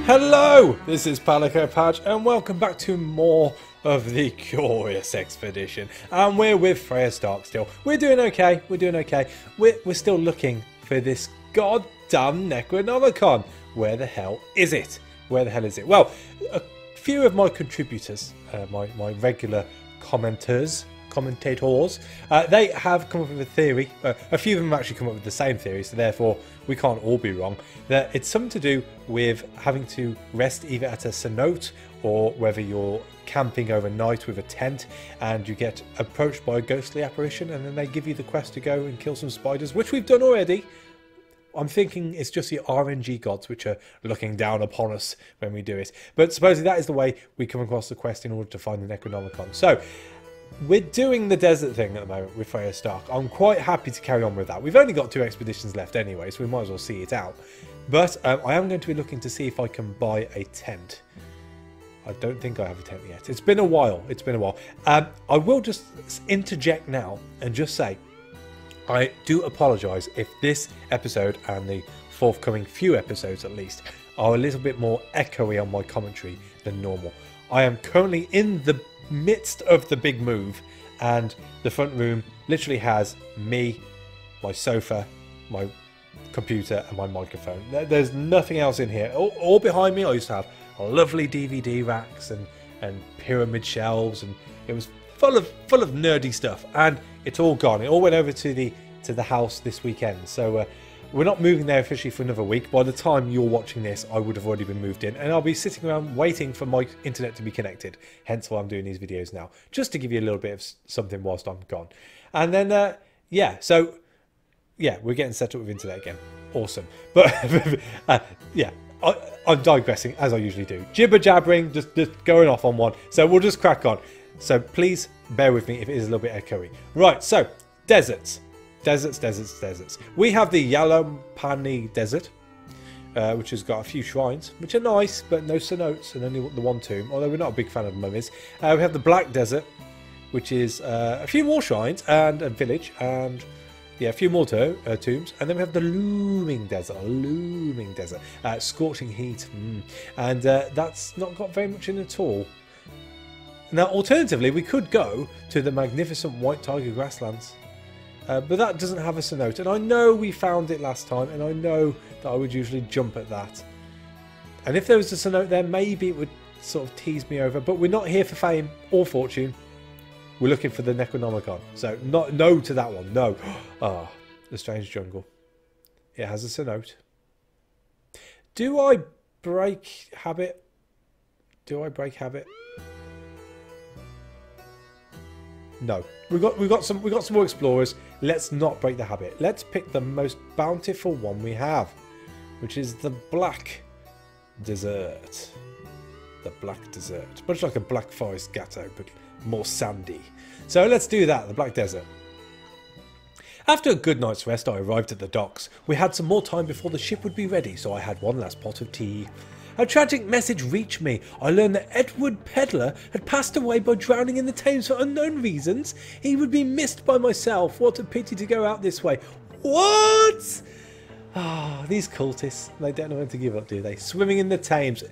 Hello, this is Palico Patch and welcome back to more of the Curious Expedition. And we're with Freya Stark still. We're doing okay, We're still looking for this goddamn Necronomicon. Where the hell is it? Well, a few of my contributors, my regular commentators, they have come up with a theory. A few of them have actually come up with the same theory, so therefore we can't all be wrong. That it's something to do with having to rest either at a cenote or whether you're camping overnight with a tent and you get approached by a ghostly apparition and then they give you the quest to go and kill some spiders, which we've done already. I'm thinking it's just the RNG gods which are looking down upon us when we do it. But supposedly that is the way we come across the quest in order to find the Necronomicon. So we're doing the desert thing at the moment with Freya Stark. I'm quite happy to carry on with that. We've only got 2 expeditions left anyway, so we might as well see it out. But I am going to be looking to see if I can buy a tent. I don't think I have a tent yet. It's been a while. I will just interject now and just say I do apologise if this episode and the forthcoming few episodes at least are a little bit more echoey on my commentary than normal. I am currently in the midst of the big move and the front room literally has me, my sofa, my computer and my microphone. There's nothing else in here. All behind me I used to have lovely DVD racks and pyramid shelves, and it was full of nerdy stuff, and it's all gone. It all went over to the house this weekend, so we're not moving there officially for another week. By the time you're watching this, I would have already been moved in, and I'll be sitting around waiting for my internet to be connected. Hence why I'm doing these videos now, just to give you a little bit of something whilst I'm gone. And then, yeah, so, yeah, we're getting set up with internet again. Awesome. But, yeah, I'm digressing, as I usually do. Jibber-jabbering, just going off on one. So we'll just crack on. So please bear with me if it is a little bit echoey. Right, so, deserts. Deserts. We have the Yalamapani Desert, which has got a few shrines, which are nice, but no cenotes and only the one tomb, although we're not a big fan of mummies. We have the Black Desert, which is a few more shrines and a village, and yeah, a few more tombs. And then we have the Looming Desert, scorching heat, and that's not got very much in at all. Now, alternatively, we could go to the magnificent White Tiger Grasslands. But that doesn't have a cenote, and I know we found it last time, and I know that I would usually jump at that. And if there was a cenote there, maybe it would sort of tease me over, but we're not here for fame or fortune. We're looking for the Necronomicon, so no to that one, no. Ah, the Strange Jungle. It has a cenote. Do I break habit? No, we've got some more explorers. Let's not break the habit. Let's pick the most bountiful one we have, which is the Black Desert. The Black Desert, much like a Black Forest Gatto, but more sandy. So let's do that. The Black Desert. After a good night's rest, I arrived at the docks. We had some more time before the ship would be ready, so I had one last pot of tea. A tragic message reached me. I learned that Edward Pedlar had passed away by drowning in the Thames for unknown reasons. He would be missed by myself. What a pity to go out this way. What? Ah, these cultists. They don't know when to give up, do they? Swimming in the Thames.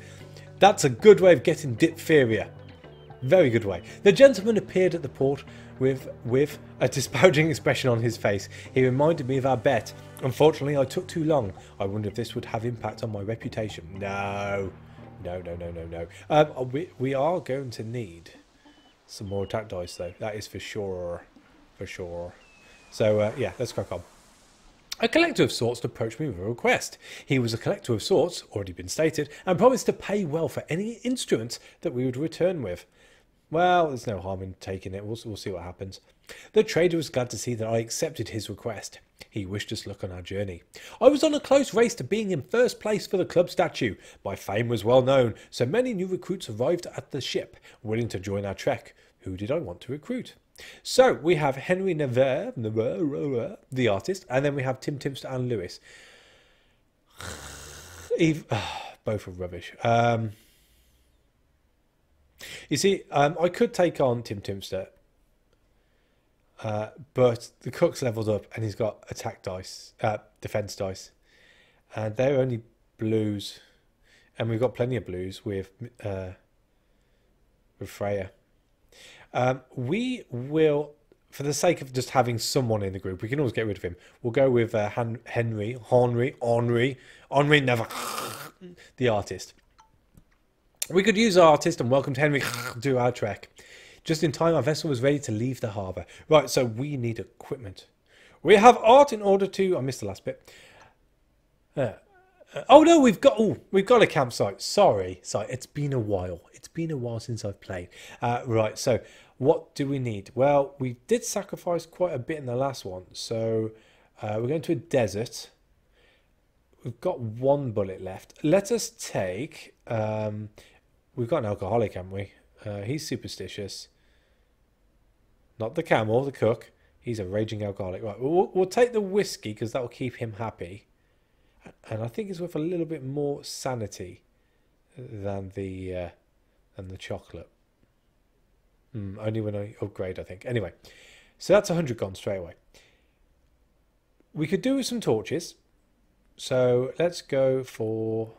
That's a good way of getting diphtheria. Very good way. The gentleman appeared at the port with a disparaging expression on his face. He reminded me of our bet. Unfortunately, I took too long. I wonder if this would have impact on my reputation. No. We are going to need some more attack dice, though. That is for sure. So, yeah, let's crack on. A collector of sorts approached me with a request. He was a collector of sorts, already been stated, and promised to pay well for any instruments that we would return with. Well, there's no harm in taking it. We'll see what happens. The trader was glad to see that I accepted his request. He wished us luck on our journey. I was on a close race to being in first place for the club statue. My fame was well known, so many new recruits arrived at the ship, willing to join our trek. Who did I want to recruit? So, we have Henry Nevers, the artist, and then we have Tim Timster and Lewis. Both are rubbish. You see, I could take on Tim Timster, but the cook's leveled up and he's got attack dice, defense dice, and they're only blues. And we've got plenty of blues with Freya. We will, for the sake of just having someone in the group, we can always get rid of him. We'll go with Henry, never, the artist. We could use our artist and welcome Henry to our trek. Just in time, our vessel was ready to leave the harbour. Right, so we need equipment. We have art in order to... I missed the last bit. Oh no, we've got a campsite. Sorry, it's been a while. It's been a while since I've played. Right, so what do we need? Well, we did sacrifice quite a bit in the last one. So we're going to a desert. We've got one bullet left. Let us take... we've got an alcoholic, haven't we? He's superstitious. Not the camel, the cook. He's a raging alcoholic. Right, we'll take the whiskey because that will keep him happy. And I think it's worth a little bit more sanity than the chocolate. Only when I upgrade, I think. Anyway, so that's 100 gone straight away. We could do with some torches. So let's go for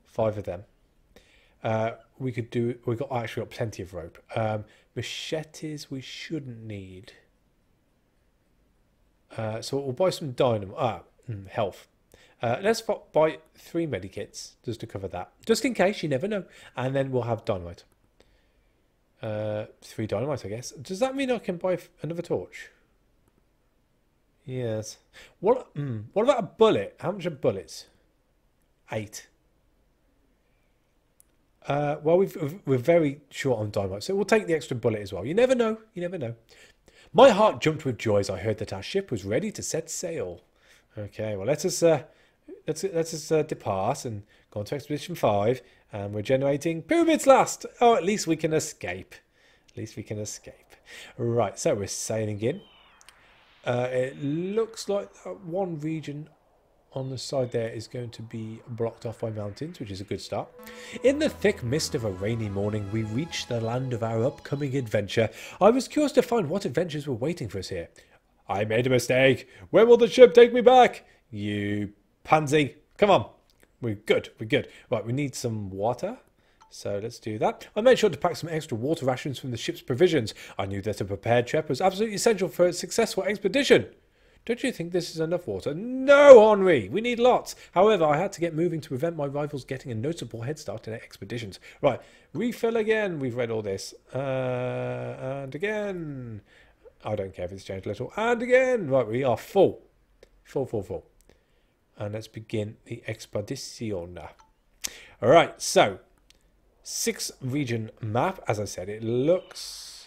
5 of them. We've actually got plenty of rope. Machetes we shouldn't need. So we'll buy some dynamite. Health. Let's buy 3 medikits just to cover that. Just in case, you never know. And then we'll have dynamite. 3 dynamite, I guess. Does that mean I can buy another torch? Yes. What about a bullet? How much are bullets? 8. Well, we're very short on dynamite, so we'll take the extra bullet as well. You never know. You never know. My heart jumped with joy as I heard that our ship was ready to set sail. Okay, well, let us depart and go on to Expedition 5. And we're generating pyramids last. Oh, at least we can escape. At least we can escape. Right, so we're sailing in. It looks like one region on the side there is going to be blocked off by mountains, which is a good start. In the thick mist of a rainy morning, we reached the land of our upcoming adventure. I was curious to find what adventures were waiting for us here. I made a mistake. Where will the ship take me back? You pansy. Come on. We're good. We're good. Right, we need some water. So let's do that. I made sure to pack some extra water rations from the ship's provisions. I knew that a prepared trip was absolutely essential for a successful expedition. Don't you think this is enough water? No, Henri. We need lots. However, I had to get moving to prevent my rivals getting a noticeable head start in their expeditions. Right, refill again. We've read all this. And again. I don't care if it's changed a little. And again. Right, we are full. Full. And let's begin the expedition. All right, so 6 region map. As I said, it looks...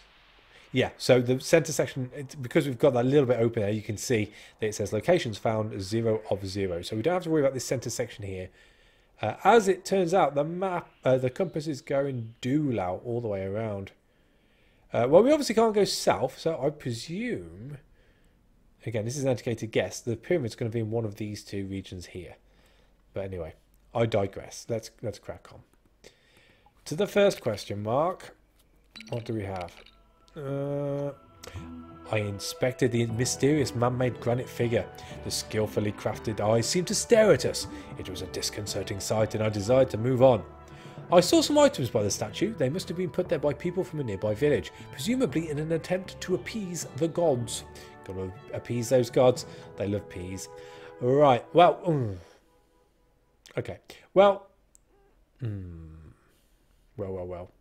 Yeah, so the center section, because we've got that little bit open there, you can see that it says locations found 0 of 0. So we don't have to worry about this center section here. As it turns out, the map, the compass is going due-lao all the way around. Well, we obviously can't go south, so I presume... Again, this is an educated guess. The pyramid's going to be in one of these 2 regions here. But anyway, I digress. Let's crack on. To the first question mark. What do we have? I inspected the mysterious man-made granite figure. The skillfully crafted eyes seemed to stare at us. It was a disconcerting sight and I desired to move on. I saw some items by the statue. They must have been put there by people from a nearby village, presumably in an attempt to appease the gods. Gotta appease those gods. They love peas. Right, well... Okay, well... Well.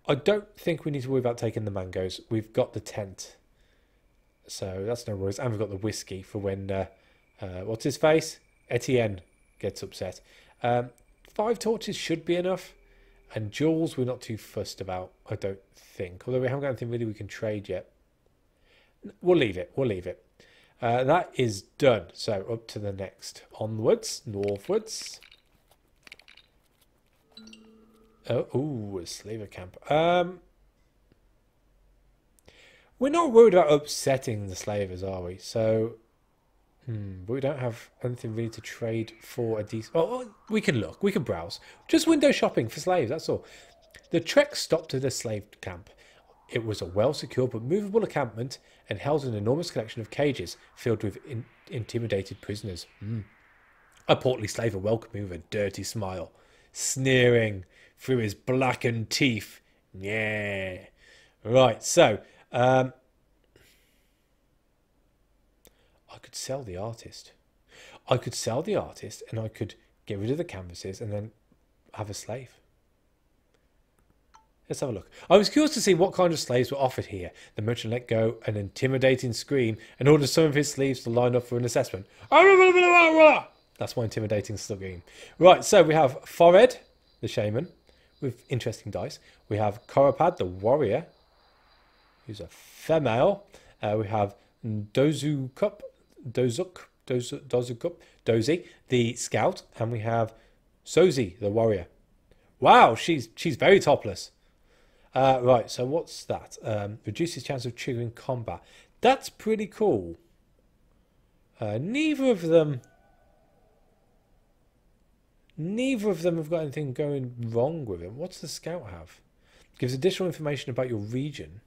I don't think we need to worry about taking the mangoes. We've got the tent. So that's no worries. And we've got the whiskey for when... what's his face? Etienne gets upset. 5 torches should be enough. And jewels we're not too fussed about, I don't think. Although we haven't got anything really we can trade yet. We'll leave it. That is done. So up to the next. Onwards. Northwards. Oh, a slaver camp. We're not worried about upsetting the slavers, are we? So, but we don't have anything really to trade for a decent... Oh, we can look. We can browse. Just window shopping for slaves, that's all. The trek stopped at a slave camp. It was a well-secured but movable encampment and held an enormous collection of cages filled with intimidated prisoners. A portly slaver welcomed me with a dirty smile, sneering through his blackened teeth. Yeah. Right, so I could sell the artist. I could sell the artist and I could get rid of the canvases and then have a slave. Let's have a look. I was curious to see what kind of slaves were offered here. The merchant let go an intimidating scream and ordered some of his slaves to line up for an assessment. That's my intimidating scream. Right, so we have Forehead, the shaman, with interesting dice. We have Korapad, the warrior, who's a female. We have Dozy, the scout, and we have Sozi, the warrior. Wow, she's very topless. Right, so what's that? Reduces chance of triggering combat. That's pretty cool. Neither of them have got anything going wrong with it. What's the scout have? Gives additional information about your region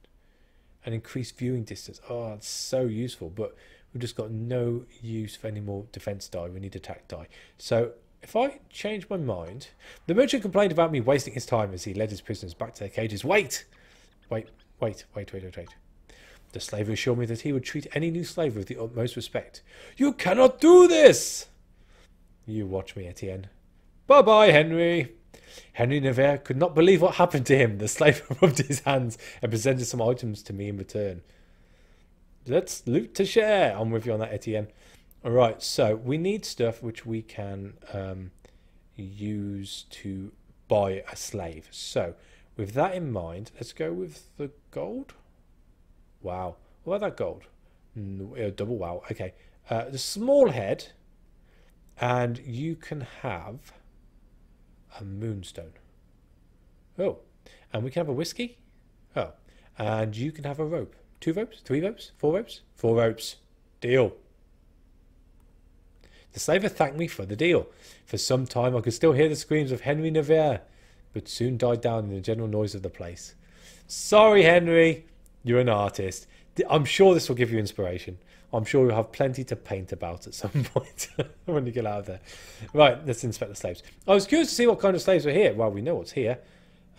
and increased viewing distance. Oh, it's so useful, but we've just got no use for any more defense die. We need attack die. So if I change my mind, the merchant complained about me wasting his time as he led his prisoners back to their cages. Wait. The slaver assured me that he would treat any new slave with the utmost respect. You cannot do this! You watch me, Etienne. Bye-bye, Henry. Henry Nevers could not believe what happened to him. The slave rubbed his hands and presented some items to me in return. Let's loot to share. I'm with you on that, Etienne. All right, so we need stuff which we can use to buy a slave. So with that in mind, let's go with the gold. Wow. What about that gold? Double wow. Okay. The small head, and you can have a moonstone. Oh, and we can have a whiskey. Oh, and you can have a rope. 2 ropes? 3 ropes? 4 ropes? 4 ropes. Deal. The slaver thanked me for the deal. For some time I could still hear the screams of Henry Nevers, but soon died down in the general noise of the place. Sorry, Henry. You're an artist. I'm sure this will give you inspiration. I'm sure you'll have plenty to paint about at some point when you get out of there. Right, let's inspect the slaves. I was curious to see what kind of slaves were here. Well, we know what's here.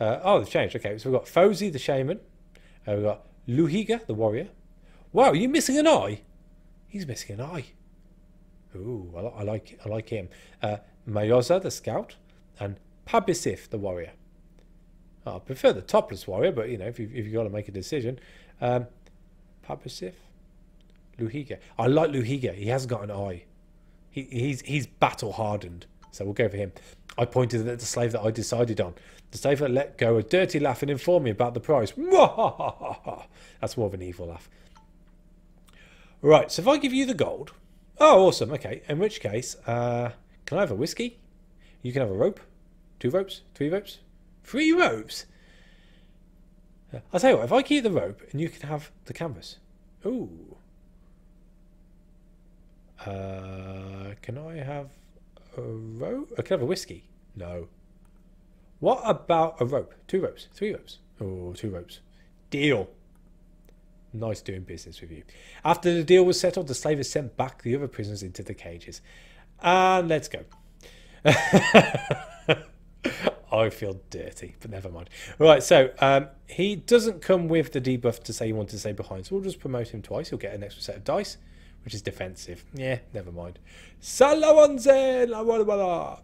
Oh, they've changed. Okay, so we've got Fozy, the shaman. We've got Luhiga, the warrior. Wow, are you missing an eye? He's missing an eye. Ooh, I like him. Mayoza, the scout, and Pabisif, the warrior. Oh, I prefer the topless warrior, but you know, if you've got to make a decision, Pabisif, Luhiga. I like Luhiga. He hasn't got an eye. He's battle hardened, so we'll go for him. I pointed at the slave that I decided on. The slave let go a dirty laugh and informed me about the price. That's more of an evil laugh. Right, so if I give you the gold. Oh, awesome. Okay, in which case, can I have a whiskey? You can have a rope. 2 ropes? 3 ropes? 3 ropes? I'll tell you what, if I keep the rope and you can have the canvas. Ooh. Can I have a rope? I can have a whiskey. No. What about a rope? 2 ropes? 3 ropes? Oh, 2 ropes. Deal. Nice doing business with you. After the deal was settled, the slavers sent back the other prisoners into the cages. And let's go. I feel dirty, but never mind. Right, so he doesn't come with the debuff to say he wanted to stay behind, so we'll just promote him twice. He'll get an extra set of dice, which is defensive. Yeah, never mind.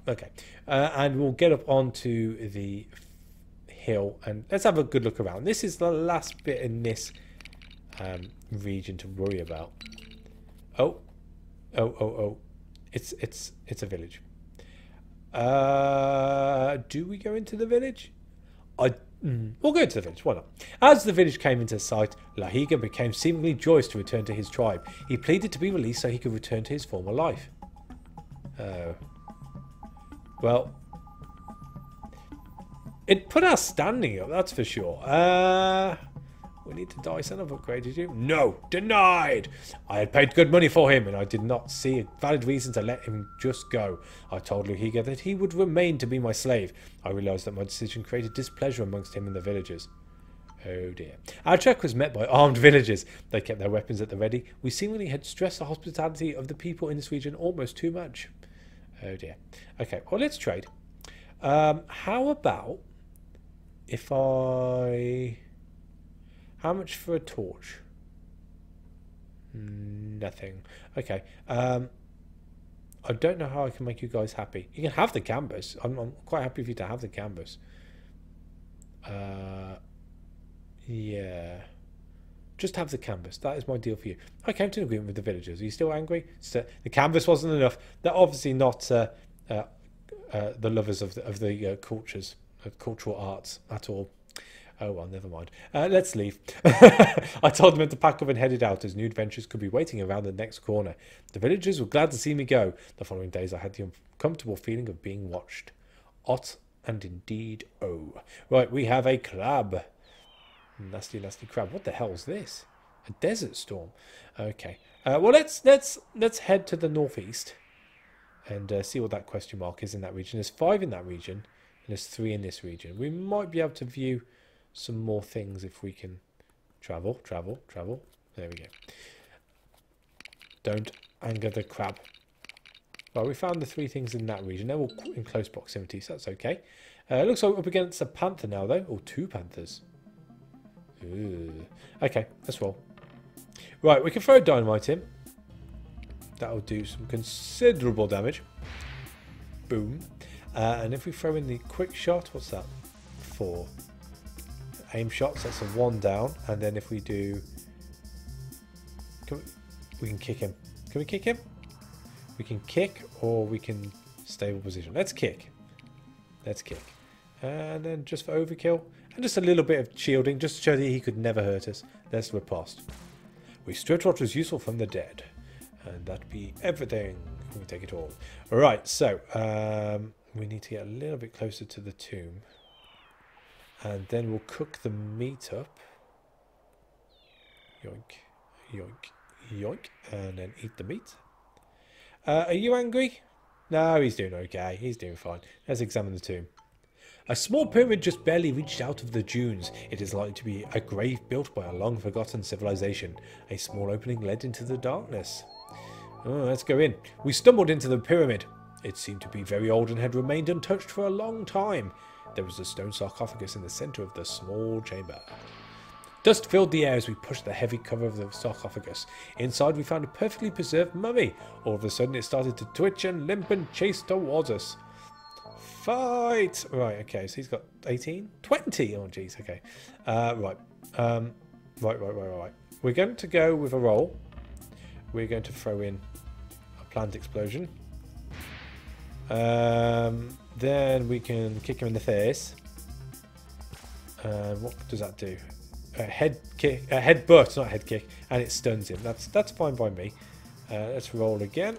Okay, and we'll get up onto the hill, and let's have a good look around. This is the last bit in this region to worry about. Oh, it's a village. Do we go into the village? We'll go into the village, why not? As the village came into sight, Lahiga became seemingly joyous to return to his tribe. He pleaded to be released so he could return to his former life. Oh. Well, it put our standing up, that's for sure. We need to dice and I've upgraded you. No, denied. I had paid good money for him and I did not see a valid reason to let him just go. I told Luhiga that he would remain to be my slave. I realised that my decision created displeasure amongst him and the villagers. Oh dear. Our trek was met by armed villagers. They kept their weapons at the ready. We seemingly had stressed the hospitality of the people in this region almost too much. Oh dear. Okay, well, let's trade. How about if I... How much for a torch? Nothing. Okay. I don't know how I can make you guys happy. You can have the canvas. I'm quite happy for you to have the canvas. Yeah. Just have the canvas. That is my deal for you. I came to an agreement with the villagers. Are you still angry? So the canvas wasn't enough. They're obviously not the lovers of the cultures, cultural arts at all. Oh well, never mind. Let's leave. I told them to pack up and headed out, as new adventures could be waiting around the next corner. The villagers were glad to see me go. The following days I had the uncomfortable feeling of being watched. Ot and indeed oh. Right, we have a crab. Nasty, nasty crab. What the hell is this? A desert storm. Okay. Well, let's head to the northeast and see what that question mark is in that region. There's 5 in that region, and there's 3 in this region. We might be able to view some more things if we can travel. There we go. Don't anger the crab. Well, we found the 3 things in that region. They're all in close proximity, so that's okay. Looks like we're up against a panther now, though. Or 2 panthers. Ooh. Okay, let's roll. Right, we can throw dynamite in. That'll do some considerable damage. Boom. And if we throw in the quick shot, what's that? 4. Aim shots, that's a 1 down. And then if we do... we can kick him. Can we kick him? We can kick, or we can stable position. Let's kick. Let's kick. And then just for overkill. And just a little bit of shielding, just to show that he could never hurt us. Let's riposte. We stripped what was useful from the dead. And that'd be everything. We take it all. Alright, so we need to get a little bit closer to the tomb. And then we'll cook the meat up. Yoink, yoink, yoink. And then eat the meat. Are you angry? No, he's doing okay. He's doing fine. Let's examine the tomb. A small pyramid just barely reached out of the dunes. It is likely to be a grave built by a long-forgotten civilization. A small opening led into the darkness. Oh, let's go in. We stumbled into the pyramid. It seemed to be very old and had remained untouched for a long time. There was a stone sarcophagus in the centre of the small chamber. Dust filled the air as we pushed the heavy cover of the sarcophagus. Inside we found a perfectly preserved mummy. All of a sudden it started to twitch and limp and chase towards us. Fight! Right, okay, so he's got 18? 20! Oh, jeez, okay. Right. Right. We're going to go with a roll. We're going to throw in a plant explosion. Then we can kick him in the face. What does that do? Head kick, headbutt, not head kick, and it stuns him. That's fine by me. Let's roll again.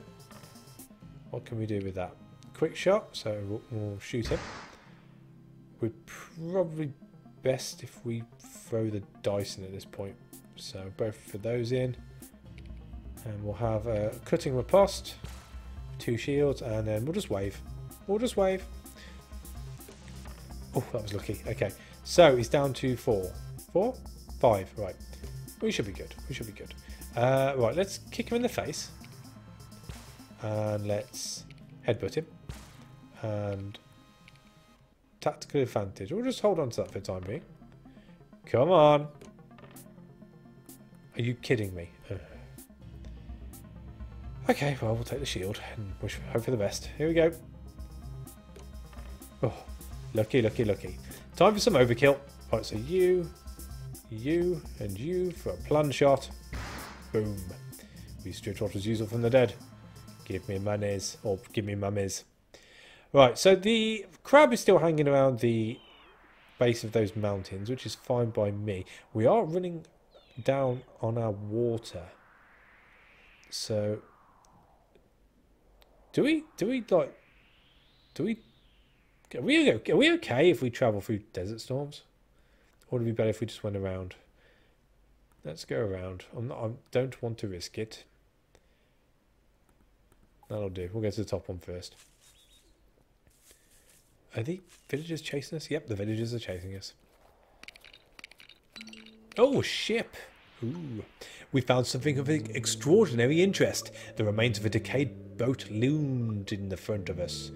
What can we do with that? Quick shot, so we'll shoot him. We're probably best if we throw the dice in at this point. So both for those in, and we'll have a cutting riposte, 2 shields, and then we'll just wave. We'll just wave. Oh, that was lucky. Okay, so he's down to 4. 4? 5, right. We should be good. We should be good. Right, let's kick him in the face. And let's headbutt him. And tactical advantage. We'll just hold on to that for the time being. Come on. Are you kidding me? Okay, well, we'll take the shield and hope for the best. Here we go. Oh, lucky, lucky, lucky. Time for some overkill. Right, so you, and you for a plunge shot. Boom. We stripped what was useful from the dead. Give me monies, or give me mummies. Right, so the crab is still hanging around the base of those mountains, which is fine by me. We are running down on our water. So, are we okay if we travel through desert storms? Or would it be better if we just went around? Let's go around. I don't want to risk it. That'll do. We'll go to the top one first. Are the villagers chasing us? Yep, the villagers are chasing us. Oh, ship. Ooh. We found something of extraordinary interest. The remains of a decayed boat loomed in the front of us.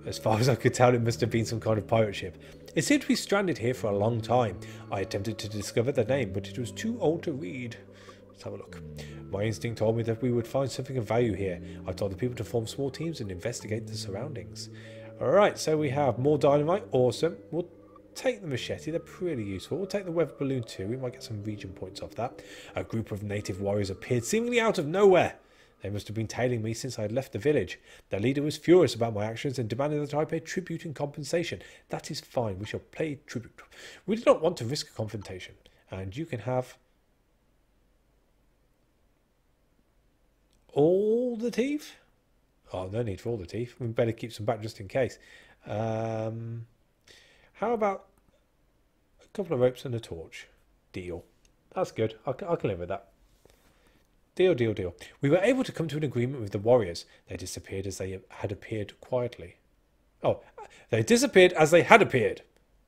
As far as I could tell, it must have been some kind of pirate ship. It seemed to be stranded here for a long time. I attempted to discover the name, but it was too old to read. Let's have a look. My instinct told me that we would find something of value here. I told the people to form small teams and investigate the surroundings. Alright, so we have more dynamite. Awesome. We'll take the machete. They're pretty useful. We'll take the weather balloon too. We might get some region points off that. A group of native warriors appeared seemingly out of nowhere. They must have been tailing me since I had left the village. Their leader was furious about my actions and demanded that I pay tribute and compensation. That is fine. We shall pay tribute. We do not want to risk a confrontation. And you can have all the teeth? Oh, no need for all the teeth. We better keep some back just in case. How about a couple of ropes and a torch? Deal. That's good. I can live with that. Deal, deal, deal. We were able to come to an agreement with the warriors. They disappeared as they had appeared quietly. Oh, they disappeared as they had appeared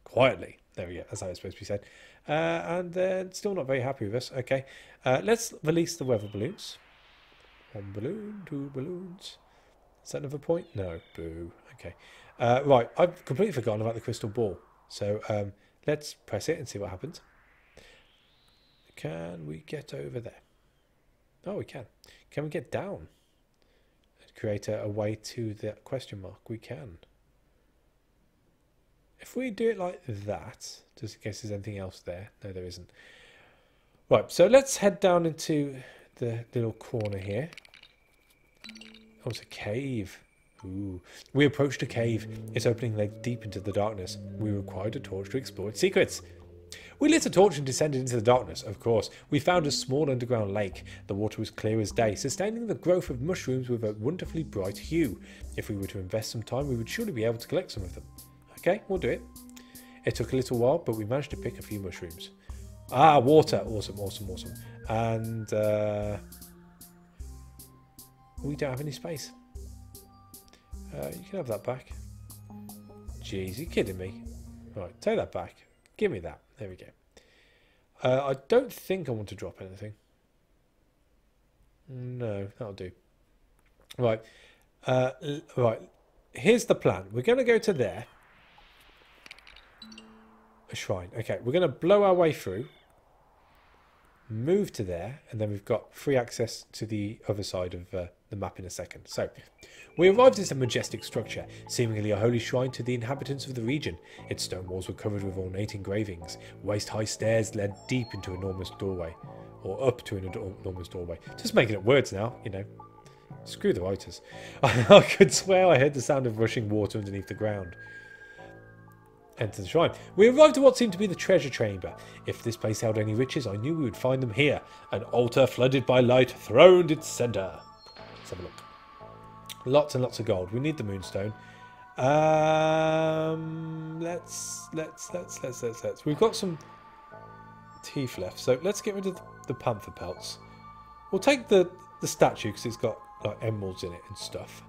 quietly. There we go. That's how it's supposed to be said. And they're still not very happy with us. Okay. Let's release the weather balloons. One balloon, two balloons. Is that another point? No. Boo. Okay. Right. I've completely forgotten about the crystal ball. So let's press it and see what happens. Can we get over there? Oh, we can. Can we get down? And create a way to that question mark? We can. If we do it like that, just in case there's anything else there. No, there isn't. Right, so let's head down into the little corner here. Oh, it's a cave. Ooh. We approached a cave. Its opening led deep into the darkness. We required a torch to explore its secrets. We lit a torch and descended into the darkness, of course. We found a small underground lake. The water was clear as day, sustaining the growth of mushrooms with a wonderfully bright hue. If we were to invest some time, we would surely be able to collect some of them. Okay, we'll do it. It took a little while, but we managed to pick a few mushrooms. Ah, water. Awesome, awesome, awesome. And we don't have any space. You can have that back. Jeez, you're kidding me. Right, take that back. Give me that. There we go. I don't think I want to drop anything. No, that'll do. Right. Right. Here's the plan. We're going to go to there. A shrine. Okay, we're going to blow our way through. Move to there. And then we've got free access to the other side of the map in a second. So, we arrived at a majestic structure, seemingly a holy shrine to the inhabitants of the region. Its stone walls were covered with ornate engravings. Waist-high stairs led deep into an enormous doorway. Or up to an enormous doorway. Just making up words now, you know. Screw the writers. I could swear I heard the sound of rushing water underneath the ground. Enter the shrine. We arrived at what seemed to be the treasure chamber. If this place held any riches, I knew we would find them here. An altar flooded by light throned its centre. Let's have a look. Lots and lots of gold. We need the moonstone. Let's. We've got some teeth left, so let's get rid of the panther pelts. We'll take the statue because it's got like emeralds in it and stuff,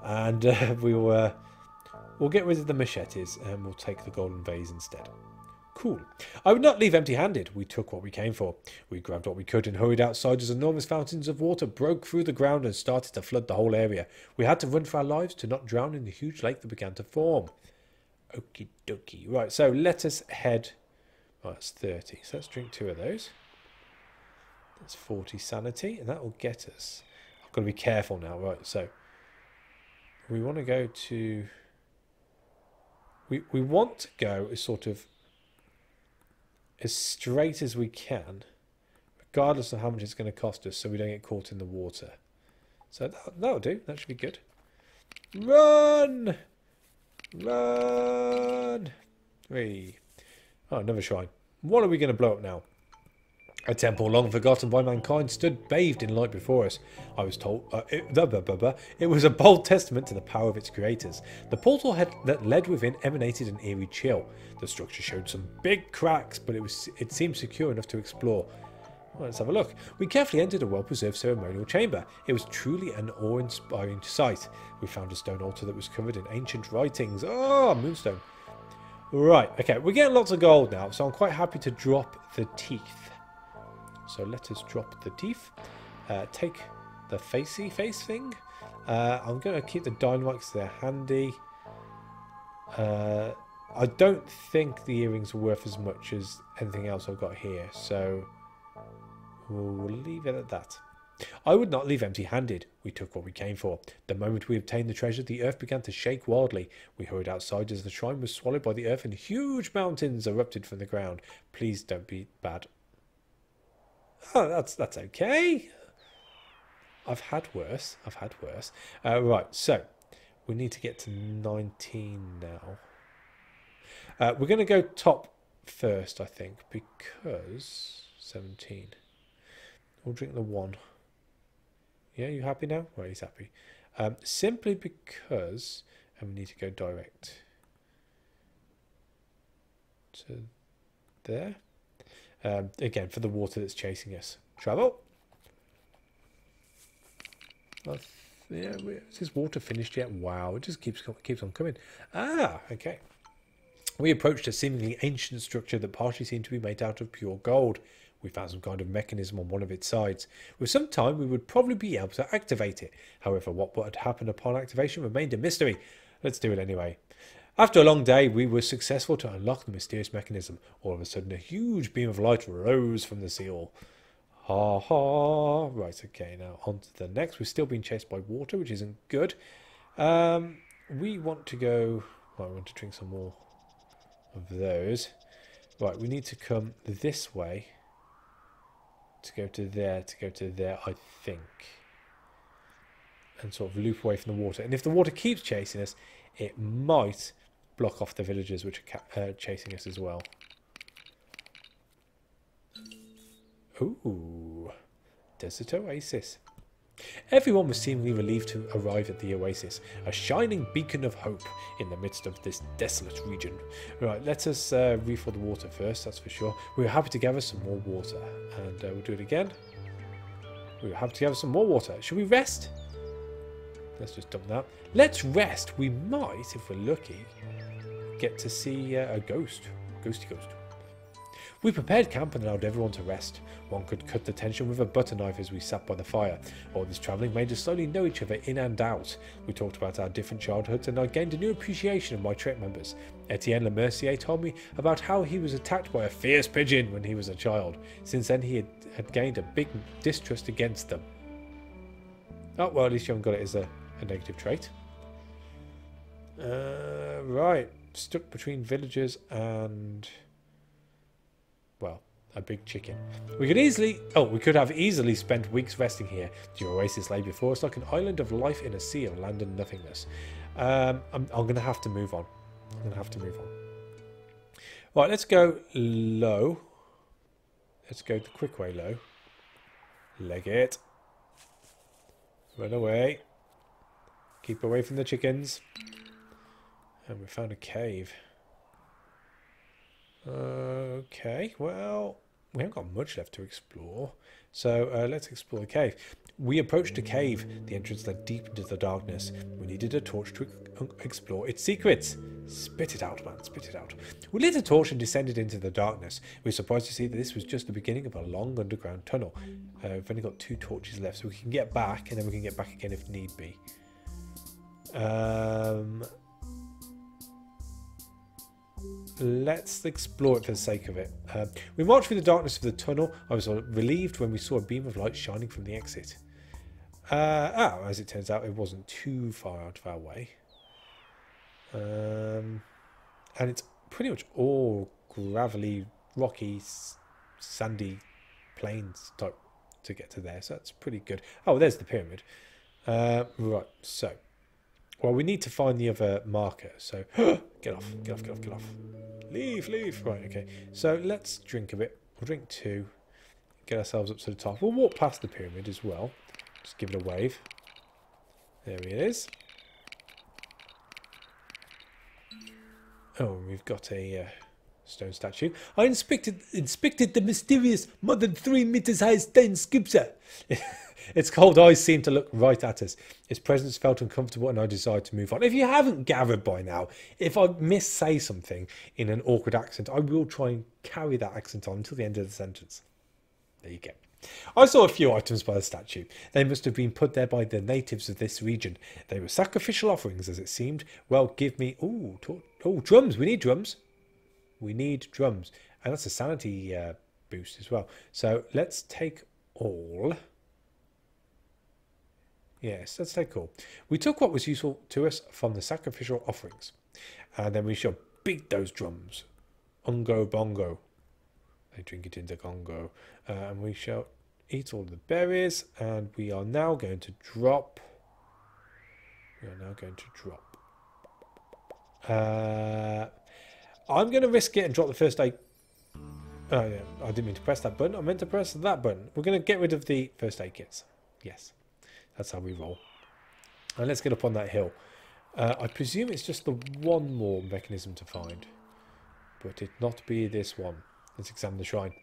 and we'll get rid of the machetes and we'll take the golden vase instead. Cool. I would not leave empty-handed. We took what we came for. We grabbed what we could and hurried outside as enormous fountains of water broke through the ground and started to flood the whole area. We had to run for our lives to not drown in the huge lake that began to form. Okie dokie. Right, so let us head... Right, that's 30. So let's drink 2 of those. That's 40 sanity, and that will get us... I've got to be careful now. Right, so... We want to go to... We want to go as sort of... as straight as we can, regardless of how much it's going to cost us, so we don't get caught in the water. So that'll do. That should be good. Run! Run! 3. Oh, another shrine. What are we going to blow up now? A temple long forgotten by mankind stood bathed in light before us. I was told it was a bold testament to the power of its creators. The portal that led within emanated an eerie chill. The structure showed some big cracks, but it seemed secure enough to explore. Well, let's have a look. We carefully entered a well-preserved ceremonial chamber. It was truly an awe-inspiring sight. We found a stone altar that was covered in ancient writings. Oh, moonstone. Right, okay, we're getting lots of gold now, so I'm quite happy to drop the teeth. So let us drop the teeth. Take the face thing. I'm going to keep the dynamite because they're handy. I don't think the earrings are worth as much as anything else I've got here, so we'll leave it at that. I would not leave empty-handed. We took what we came for. The moment we obtained the treasure, the earth began to shake wildly. We hurried outside as the shrine was swallowed by the earth and huge mountains erupted from the ground. Please don't be bad. Oh, that's okay. I've had worse. Right, so we need to get to 19 now. We're going to go top first, I think, because 17. We'll drink the 1. Yeah, you happy now? Right, he's happy. Simply because, and we need to go direct to there. Again, for the water that's chasing us. Travel. Yeah, is this water finished yet? Wow, it just keeps on coming. Ah, okay. We approached a seemingly ancient structure that partially seemed to be made out of pure gold. We found some kind of mechanism on one of its sides. With some time, we would probably be able to activate it. However, what would happen upon activation remained a mystery. Let's do it anyway. After a long day, we were successful to unlock the mysterious mechanism. All of a sudden, a huge beam of light rose from the seal. Ha ha. Right, okay, now on to the next. We're still being chased by water, which isn't good. We want to go... Right, we want to drink some more of those. Right, we need to come this way to go to there, I think. And sort of loop away from the water. And if the water keeps chasing us, it might block off the villagers which are chasing us as well. Ooh, desert oasis. Everyone was seemingly relieved to arrive at the oasis, a shining beacon of hope in the midst of this desolate region. Right, let us refill the water first, that's for sure. We were happy to gather some more water, and we'll do it again. We were happy to gather some more water. Should we rest? Let's just dump that. Let's rest. We might, if we're lucky, get to see a ghost. Ghosty ghost. We prepared camp and allowed everyone to rest. One could cut the tension with a butter knife as we sat by the fire. All this travelling made us slowly know each other in and out. We talked about our different childhoods and I gained a new appreciation of my trek members. Etienne Le Mercier told me about how he was attacked by a fierce pigeon when he was a child. Since then he had gained a big distrust against them. Oh, well, at least you haven't got it as a negative trait. Right, stuck between villagers and... well, a big chicken. We could have easily spent weeks resting here. The oasis lay before us like an island of life in a sea of land and nothingness. I'm going to have to move on. Right, let's go low. Let's go the quick way low. Leg it. Run away. Keep away from the chickens. And we found a cave. Okay, well, we haven't got much left to explore, so let's explore the cave. We approached a cave. The entrance led deep into the darkness. We needed a torch to explore its secrets. Spit it out, man, spit it out. We lit a torch and descended into the darkness. We were surprised to see that this was just the beginning of a long underground tunnel. We've only got 2 torches left, so we can get back, and then we can get back again if need be. Let's explore it for the sake of it. We marched through the darkness of the tunnel. I was relieved when we saw a beam of light shining from the exit. As it turns out, it wasn't too far out of our way. And it's pretty much all gravelly, rocky, sandy plains type to get to there. So that's pretty good. Oh, there's the pyramid. Right, so... well, we need to find the other marker, so... get off. Leave. Right, okay. So let's drink a bit. We'll drink 2. Get ourselves up to the top. We'll walk past the pyramid as well. Just give it a wave. There it is. Oh, we've got a stone statue. I inspected the mysterious, more than 3 meters high stone sculpture. Its cold eyes seemed to look right at us. Its presence felt uncomfortable and I desired to move on. If you haven't gathered by now, if I say something in an awkward accent, I will try and carry that accent on until the end of the sentence. There you go. I saw a few items by the statue. They must have been put there by the natives of this region. They were sacrificial offerings, as it seemed. Well, give me... Oh, drums. We need drums. We need drums. And that's a sanity boost as well. So let's take all. Yes, let's take all. We took what was useful to us from the sacrificial offerings. And then we shall beat those drums. Ungo bongo. They drink it into Congo. And we shall eat all the berries. And we are now going to drop. I'm going to risk it and drop the first aid. Oh yeah, I didn't mean to press that button. I meant to press that button. We're going to get rid of the first aid kits. Yes, that's how we roll. And let's get up on that hill. I presume it's just the one more mechanism to find. But it not be this one. Let's examine the shrine.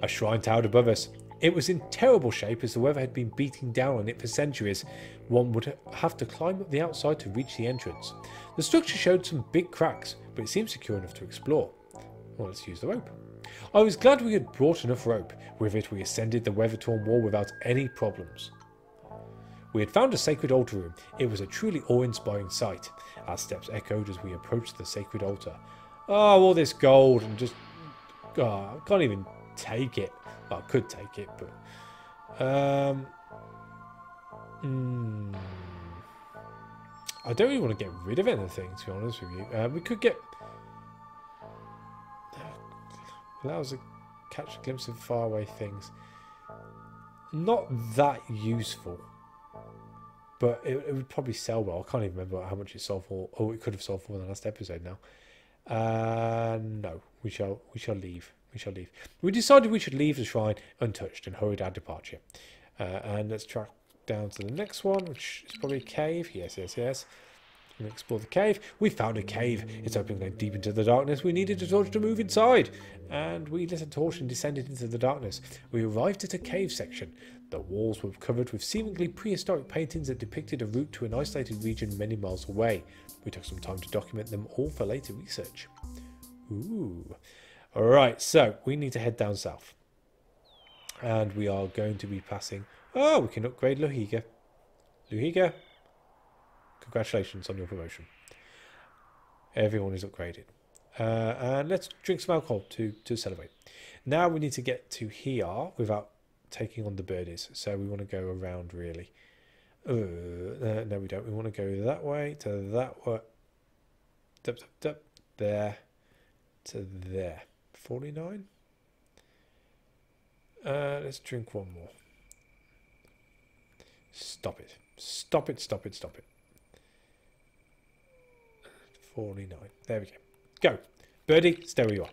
A shrine towered above us. It was in terrible shape as the weather had been beating down on it for centuries. One would have to climb up the outside to reach the entrance. The structure showed some big cracks, but it seemed secure enough to explore. Well, let's use the rope. I was glad we had brought enough rope. With it we ascended the weather-torn wall without any problems. We had found a sacred altar room. It was a truly awe-inspiring sight. Our steps echoed as we approached the sacred altar. Oh, all this gold and just... Oh, I can't even take it. Well, I could take it, but... I don't really want to get rid of anything, to be honest with you. We could get... Allows to catch a glimpse of faraway things. Not that useful. But it would probably sell well. I can't even remember how much it sold for. Oh, it could have sold for in the last episode now. No, we shall leave. We shall leave. We decided we should leave the shrine untouched and hurried our departure. And let's track down to the next one, which is probably a cave. Yes. We'll explore the cave. We found a cave. Its opening led deep into the darkness. We needed a torch to move inside. And we lit a torch and descended into the darkness. We arrived at a cave section. The walls were covered with seemingly prehistoric paintings that depicted a route to an isolated region many miles away. We took some time to document them all for later research. Ooh. Alright, so we need to head down south. And we are going to be passing... Oh, we can upgrade Luhiga. Luhiga, congratulations on your promotion. Everyone is upgraded. And let's drink some alcohol to celebrate. Now we need to get to here without taking on the birdies. So we want to go around, really. No, we don't. We want to go that way to that way. There to there. 49. Let's drink one more. Stop it. Stop it. 49. There we go. Go. Birdie, stay where you are.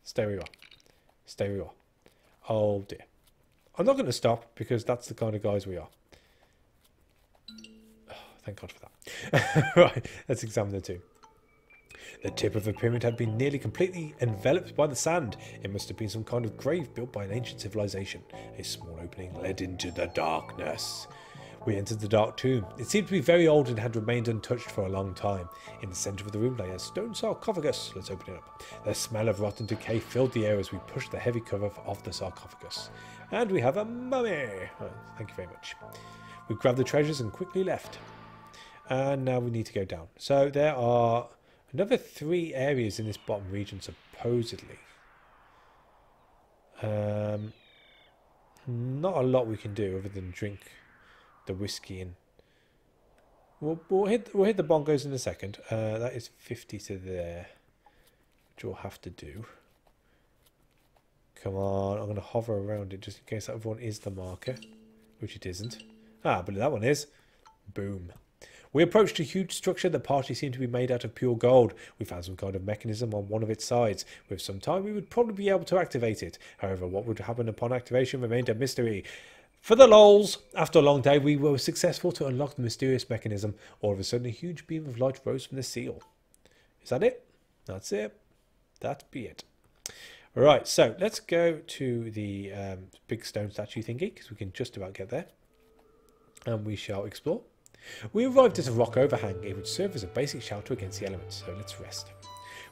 Stay where you are. Oh dear. I'm not going to stop because that's the kind of guys we are. Oh, thank God for that. Right, let's examine the tomb. The tip of the pyramid had been nearly completely enveloped by the sand. It must have been some kind of grave built by an ancient civilization. A small opening led into the darkness. We entered the dark tomb. It seemed to be very old and had remained untouched for a long time. In the centre of the room lay a stone sarcophagus. Let's open it up. The smell of rotten decay filled the air as we pushed the heavy cover off the sarcophagus. And we have a mummy. Oh, thank you very much. We grabbed the treasures and quickly left. And now we need to go down. So there are another 3 areas in this bottom region, supposedly. Not a lot we can do other than drink the whiskey and we'll hit the bongos in a second. That is 50 to there, which we'll have to do. Come on, I'm going to hover around it just in case that other one is the marker, which it isn't. Ah, but that one is. Boom. We approached a huge structure that partly seemed to be made out of pure gold. We found some kind of mechanism on one of its sides. With some time we would probably be able to activate it. However, what would happen upon activation remained a mystery. For the lols, after a long day, we were successful to unlock the mysterious mechanism. All of a sudden, a huge beam of light rose from the seal. Is that it? That's it. That be it. Right, so let's go to the big stone statue thingy, because we can just about get there. And we shall explore. We arrived at a rock overhang. It would serve as a basic shelter against the elements, so let's rest.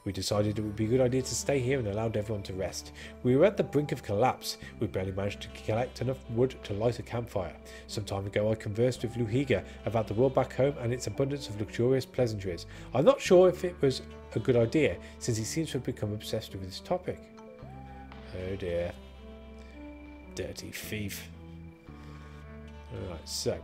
We decided it would be a good idea to stay here and allowed everyone to rest. We were at the brink of collapse. We barely managed to collect enough wood to light a campfire. Some time ago I conversed with Luhiga about the world back home and its abundance of luxurious pleasantries. I'm not sure if it was a good idea, since he seems to have become obsessed with this topic. Oh dear. Dirty thief. Alright, so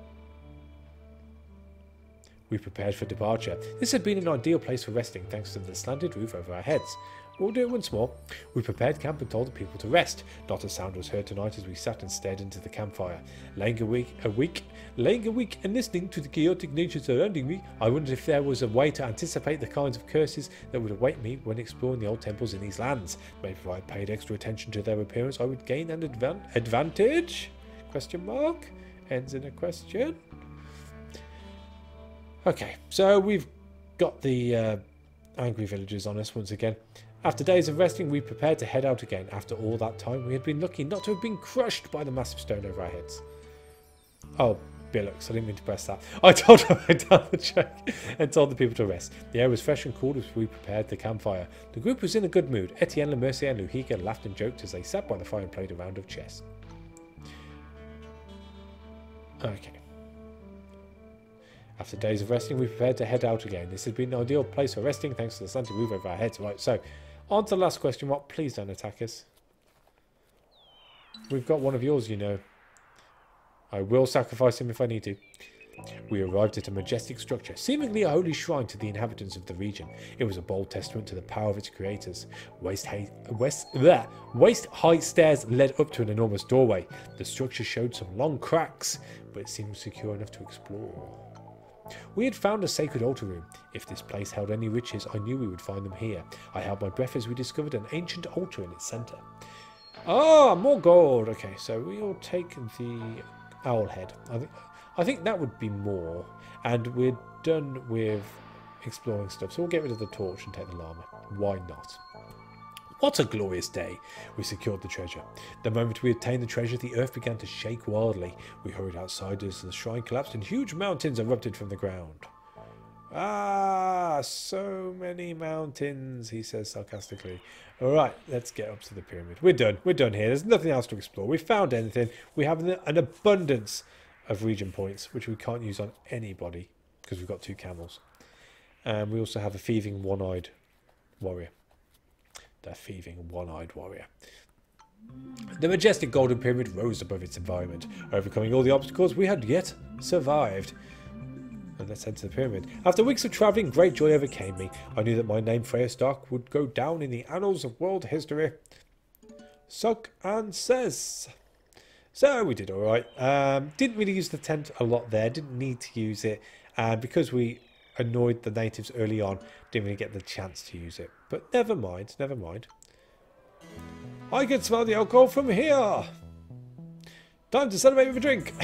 we prepared for departure. This had been an ideal place for resting thanks to the slanted roof over our heads. We'll do it once more. We prepared camp and told the people to rest. Not a sound was heard tonight as we sat and stared into the campfire. Laying awake and listening to the chaotic nature surrounding me, I wondered if there was a way to anticipate the kinds of curses that would await me when exploring the old temples in these lands. Maybe if I paid extra attention to their appearance, I would gain an advantage? Question mark? Ends in a question. Okay, so we've got the angry villagers on us once again. After days of resting, we prepared to head out again. After all that time, we had been lucky not to have been crushed by the massive stone over our heads. Oh, billocks, I didn't mean to press that. I told them I'd done the check and told the people to rest. The air was fresh and cool as we prepared the campfire. The group was in a good mood. Etienne, Le Mercier and Luhiga laughed and joked as they sat by the fire and played a round of chess. Okay. After days of resting, we prepared to head out again. This had been an ideal place for resting thanks to the slanted roof over our heads. Right, so on to the last question mark. Please don't attack us. We've got one of yours, you know. I will sacrifice him if I need to. We arrived at a majestic structure, seemingly a holy shrine to the inhabitants of the region. It was a bold testament to the power of its creators. Waist-height stairs led up to an enormous doorway. The structure showed some long cracks, but it seemed secure enough to explore. We had found a sacred altar room. If this place held any riches, I knew we would find them here. I held my breath as we discovered an ancient altar in its centre. Ah, more gold. Okay, so we'll take the owl head. I think that would be more. And we're done with exploring stuff, so we'll get rid of the torch and take the llama. Why not? What a glorious day. We secured the treasure. The moment we obtained the treasure, the earth began to shake wildly. We hurried outside as the shrine collapsed and huge mountains erupted from the ground. Ah, so many mountains, he says sarcastically. Alright, let's get up to the pyramid. We're done. We're done here. There's nothing else to explore. We found anything. We have an abundance of region points, which we can't use on anybody because we've got 2 camels. And we also have a thieving one-eyed warrior. The thieving one-eyed warrior. The majestic golden pyramid rose above its environment. Overcoming all the obstacles, we had yet survived. And let's head to the pyramid. After weeks of travelling, great joy overcame me. I knew that my name, Freya Stark, would go down in the annals of world history. Suck and says. So we did alright. Didn't really use the tent a lot there. Didn't need to use it. Because we annoyed the natives early on, didn't really get the chance to use it. But never mind, never mind. I can smell the alcohol from here. Time to celebrate with a drink.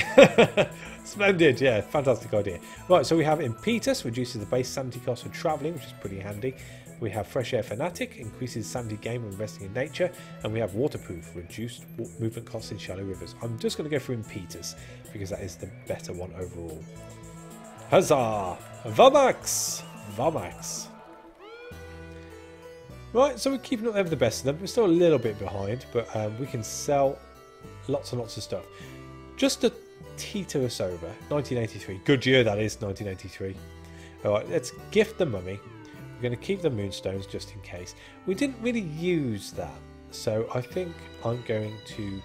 Splendid, yeah, fantastic idea. Right, so we have Impetus, reduces the base sanity cost for travelling, which is pretty handy. We have Fresh Air Fanatic, increases sanity gain when resting in nature. And we have Waterproof, reduced movement costs in shallow rivers. I'm just going to go for Impetus, because that is the better one overall. Huzzah! Vamax! Vamax. Right, so we're keeping up there with the best of them. We're still a little bit behind, but we can sell lots and lots of stuff. Just to teeter us over, 1983. Good year that is, 1983. Alright, let's gift the mummy. We're going to keep the moonstones just in case. We didn't really use that, so I think I'm going to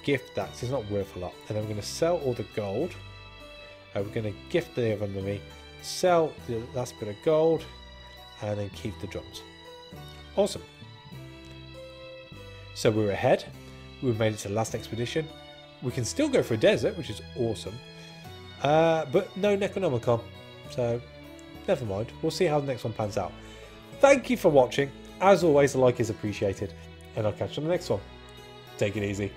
gift that, because it's not worth a lot. And then we're going to sell all the gold. We're going to gift the other mummy, sell the last bit of gold, and then keep the drums. Awesome. So we're ahead. We've made it to the last expedition. We can still go for a desert, which is awesome. But no Necronomicon. So never mind. We'll see how the next one pans out. Thank you for watching. As always, a like is appreciated. And I'll catch you on the next one. Take it easy.